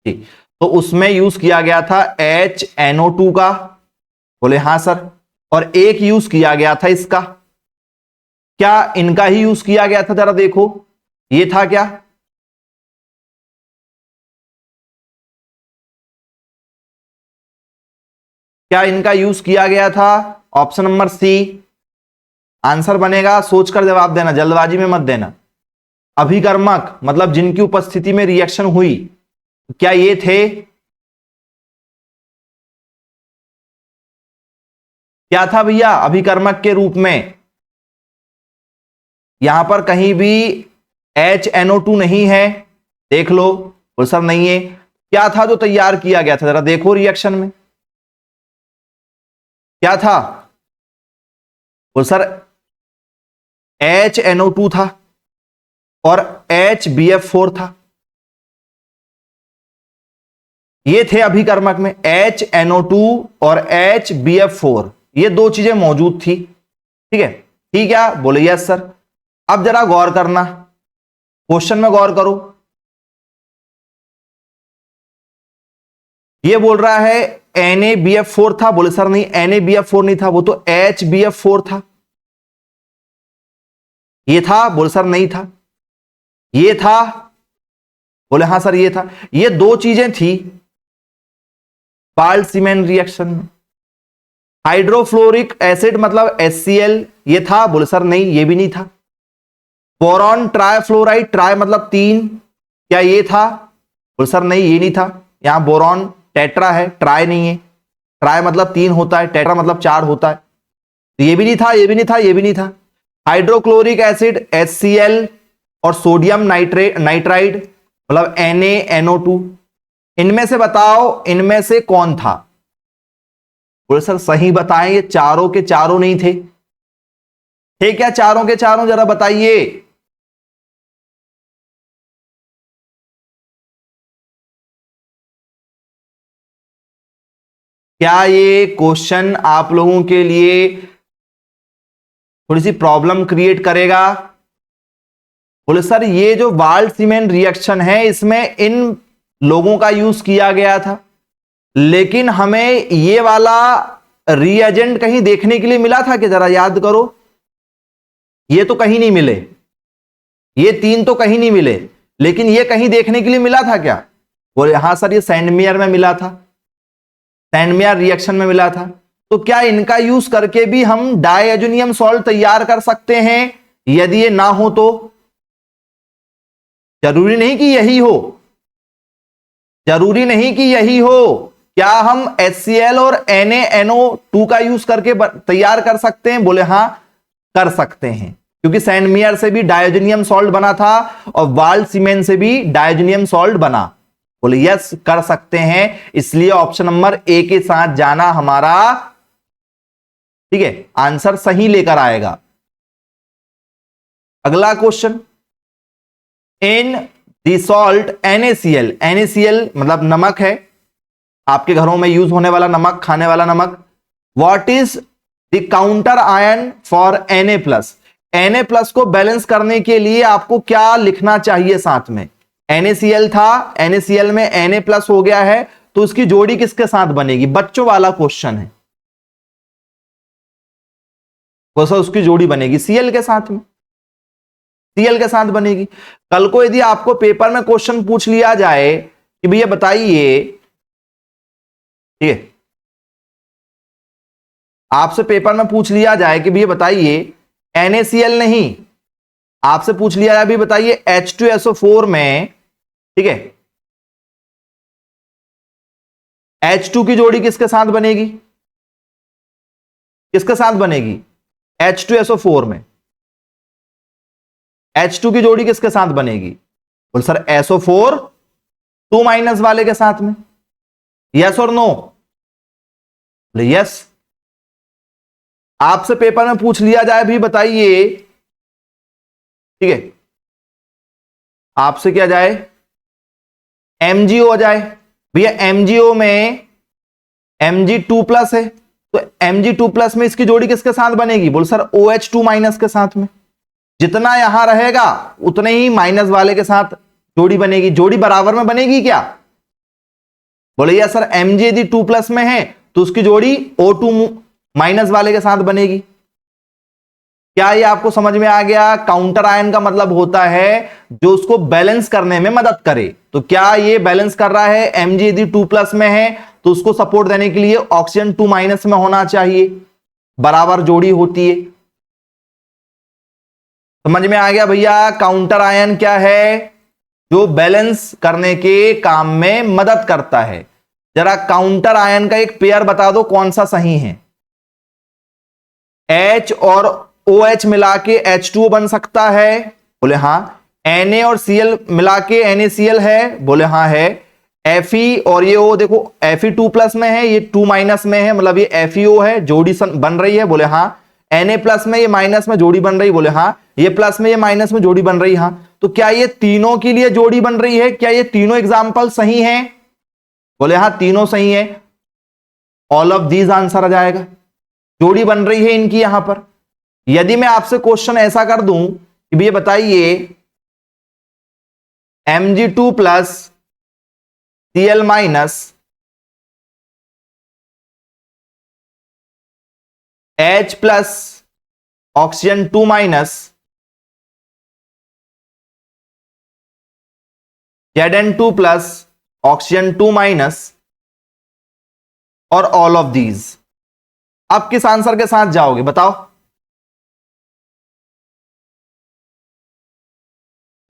तो उसमें यूज किया गया था HNO2 का, बोले हां सर, और एक यूज किया गया था इसका, क्या इनका ही यूज किया गया था, जरा देखो ये था क्या, क्या इनका यूज किया गया था, ऑप्शन नंबर सी आंसर बनेगा, सोचकर जवाब देना, जल्दबाजी में मत देना। अभिकर्मक मतलब जिनकी उपस्थिति में रिएक्शन हुई, क्या ये थे, क्या था भैया अभिकर्मक के रूप में, यहां पर कहीं भी HNO2 नहीं है, देख लो, बोल सर नहीं है, क्या था जो तैयार किया गया था, जरा देखो रिएक्शन में क्या था, बोल सर HNO2 था और HBF4 था, ये थे अभिकर्मक में, HNO2 और HBF4, ये दो चीजें मौजूद थी, ठीक है, ठीक है, बोले यस सर। अब जरा गौर करना, क्वेश्चन में गौर करो, ये बोल रहा है NaBF4 था, बोले सर नहीं NaBF4 नहीं था, वो तो HBF4 था, ये था, बोले सर नहीं था, ये था, बोले हां सर ये था, ये दो चीजें थी वॉल्ट सीमेंट रिएक्शन में। हाइड्रोफ्लोरिक एसिड मतलब HCl, ये था, बोले सर नहीं ये भी नहीं था। बोरॉन ट्राइफ्लोराइड, ट्राई मतलब 3, क्या ये था, बोले सर नहीं ये नहीं था, यहां बोरॉन टेट्रा है, ट्राई नहीं है, ट्राई मतलब 3 होता है, टेट्रा मतलब 4 होता है, तो ये भी नहीं था, ये भी नहीं था, ये भी नहीं था। हाइड्रोक्लोरिक एसिड HCl और सोडियम नाइट्राइड मतलब NaNO2, इनमें से बताओ, इनमें से कौन था? बोले सर सही बताएं, ये चारों के चारों नहीं थे। थे क्या चारों के चारों? जरा बताइए। क्या ये क्वेश्चन आप लोगों के लिए थोड़ी सी प्रॉब्लम क्रिएट करेगा? बोले सर ये जो वाल्ट सीमेंट रिएक्शन है इसमें इन लोगों का यूज किया गया था, लेकिन हमें ये वाला रिएजेंट कहीं देखने के लिए मिला था कि? जरा याद करो। ये तो कहीं नहीं मिले, ये तीन तो कहीं नहीं मिले, लेकिन ये कहीं देखने के लिए मिला था क्या? बोले हाँ सर ये सैंडमेयर में मिला था, सैंडमेयर रिएक्शन में मिला था। तो क्या इनका यूज करके भी हम डायजोनियम सॉल्ट तैयार कर सकते हैं? यदि ये ना हो तो? जरूरी नहीं कि यही हो, जरूरी नहीं कि यही हो। क्या हम HCl और NaNO2 का यूज करके तैयार कर सकते हैं? बोले हां कर सकते हैं, क्योंकि सैंडमेयर से भी डायजोनियम सॉल्ट बना था और वाल्ट सीमेंट से भी डायजोनियम सॉल्ट बना। बोले यस कर सकते हैं, इसलिए ऑप्शन नंबर ए के साथ जाना हमारा ठीक है आंसर सही लेकर आएगा। अगला क्वेश्चन, इन दी सॉल्ट NaCl, NaCl मतलब नमक है, आपके घरों में यूज होने वाला नमक, खाने वाला नमक। What is the counter ion for Na+? Na+ को बैलेंस करने के लिए आपको क्या लिखना चाहिए साथ में? NaCl था, NaCl में Na+ हो गया है, तो उसकी जोड़ी किसके साथ बनेगी? बच्चों वाला क्वेश्चन है। वैसा उसकी जोड़ी बनेगी Cl के साथ में, Cl के साथ बनेगी। कल को यदि आपको पेपर में क्वेश्चन पूछ लिया जाए कि भैया बताइए, ठीक है, आपसे पेपर में पूछ लिया जाए कि भैया बताइए NaCl नहीं, आपसे पूछ लिया जाए अभी बताइए H2SO4 में, ठीक है, H2 की जोड़ी किसके साथ बनेगी? किसके साथ बनेगी? H2SO4 में H2 की जोड़ी किसके साथ बनेगी? बोल सर SO4 2- वाले के साथ में। यस और नो? बोले यस। आपसे पेपर में पूछ लिया जाए भी बताइए, ठीक है, आपसे क्या जाए MgO आ जाए, भैया MgO में Mg2+ है, तो Mg2+ में इसकी जोड़ी किसके साथ बनेगी? बोल सर OH2- के साथ में। जितना यहां रहेगा उतने ही माइनस वाले के साथ जोड़ी बनेगी। जोड़ी बराबर में बनेगी क्या? बोले या सर Mg यदि 2+ में है तो उसकी जोड़ी O2- वाले के साथ बनेगी। क्या ये आपको समझ में आ गया? काउंटर आयन का मतलब होता है जो उसको बैलेंस करने में मदद करे। तो क्या ये बैलेंस कर रहा है? Mg यदि 2+ में है तो उसको सपोर्ट देने के लिए ऑक्सीजन 2- में होना चाहिए, बराबर जोड़ी होती है। समझ में आ गया भैया? काउंटर आयन क्या है? जो बैलेंस करने के काम में मदद करता है। जरा काउंटर आयन का एक पेयर बता दो कौन सा सही है? H और OH मिला के H2O बन सकता है? बोले हां। Na और Cl मिला के NaCl है? बोले हां है। Fe और ये O देखो Fe2+ में है, ये 2- में है, मतलब ये FeO है, जोड़ी बन रही है। बोले हां। Na+ में ये माइनस में जोड़ी बन रही, बोले हां। ये प्लस में ये माइनस में जोड़ी बन रही, हां। तो क्या ये तीनों के लिए जोड़ी बन रही है? क्या ये तीनों एग्जाम्पल सही हैं? बोले हां तीनों सही है। ऑल ऑफ दीज आंसर आ जाएगा। जोड़ी बन रही है इनकी यहां पर। यदि मैं आपसे क्वेश्चन ऐसा कर दूं कि भैया बताइए Mg2+ Cl- H+ oxygen 2- Zn2+ oxygen 2- और ऑल ऑफ दीज, आप किस आंसर के साथ जाओगे बताओ?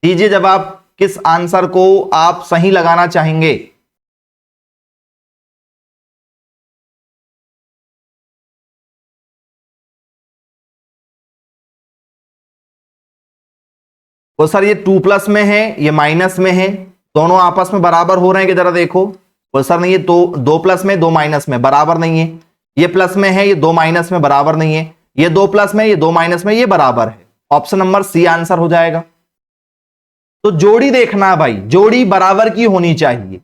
दीजिए जवाब, किस आंसर को आप सही लगाना चाहेंगे? तो सर ये 2+ में है, ये माइनस में है, दोनों आपस में बराबर हो रहे हैं कि जरा देखो। बोले सर नहीं, ये दो प्लस में दो माइनस में बराबर नहीं है, ये प्लस में है ये दो माइनस में बराबर नहीं है, ये दो प्लस में ये दो माइनस में ये बराबर है। ऑप्शन नंबर सी आंसर हो जाएगा। तो जोड़ी देखना है भाई, जोड़ी बराबर की होनी चाहिए।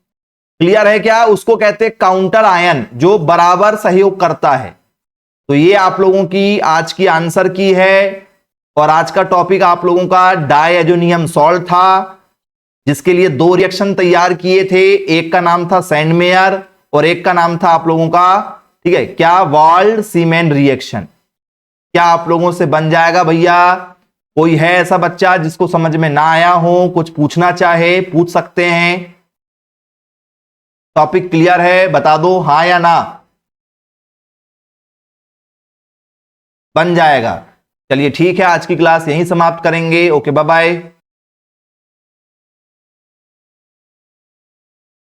क्लियर है क्या? उसको कहते हैं काउंटर आयन, जो बराबर सहयोग करता है। तो ये आप लोगों की आज की आंसर की है। और आज का टॉपिक आप लोगों का डायएजोनियम सॉल्ट था, जिसके लिए दो रिएक्शन तैयार किए थे। एक का नाम था सैंडमेयर और एक का नाम था आप लोगों का, ठीक है क्या, वाल्ड सीमेन रिएक्शन। क्या आप लोगों से बन जाएगा भैया? कोई है ऐसा बच्चा जिसको समझ में ना आया हो, कुछ पूछना चाहे पूछ सकते हैं। टॉपिक क्लियर है? बता दो हाँ या ना। बन जाएगा। चलिए ठीक है, आज की क्लास यहीं समाप्त करेंगे। Okay bye bye.